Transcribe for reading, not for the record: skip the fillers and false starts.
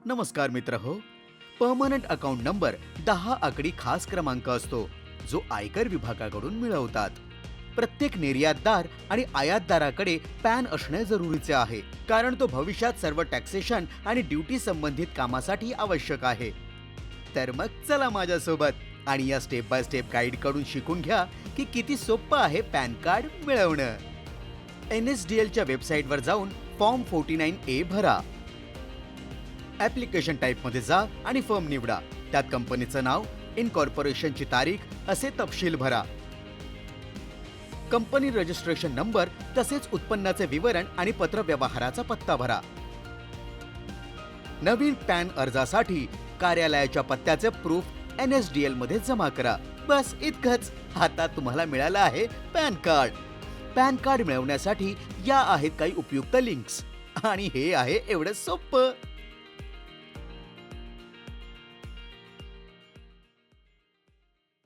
नमस्कार मित्र हो. पर्मनंट अकाउंट नंबर 10 आकडी खास क्रमांक असतो जो आयकर विभागाकडून मिळवतात. प्रत्येक निर्यातदार आणि आयातदाराकडे पॅन असणे जरुरीचे आहे, कारण तो भविष्यात सर्व टॅक्सेशन आणि ड्युटी संबंधित कामासाठी आवश्यक आहे. तर मग चला माझ्यासोबत आणि या स्टेप बाय स्टेप गाईड कडून शिकून घ्या की किती सोपं आहे पॅन कार्ड मिळवणं. NSDL च्या वेबसाईटवर जाऊन फॉर्म 49A भरा. ॲप्लिकेशन टाईपमध्ये जा आणि फर्म निवडा. त्यात कंपनीचं नाव, इनकॉर्पोरेशनची तारीख असे तपशील भरा. कंपनी रजिस्ट्रेशन नंबर तसेच उत्पन्नाचे विवरण आणि पत्रव्यवहाराचा पत्ता भरा. नवीन पॅन अर्जासाठी कार्यालयाच्या पत्त्याचे प्रूफ NSDL मध्ये जमा करा. बस इतकंच. आता तुम्हाला मिळालं आहे पॅन कार्ड. पॅन कार्ड मिळवण्यासाठी या आहेत काही उपयुक्त लिंक्स आणि हे आहे एवढं सोपं.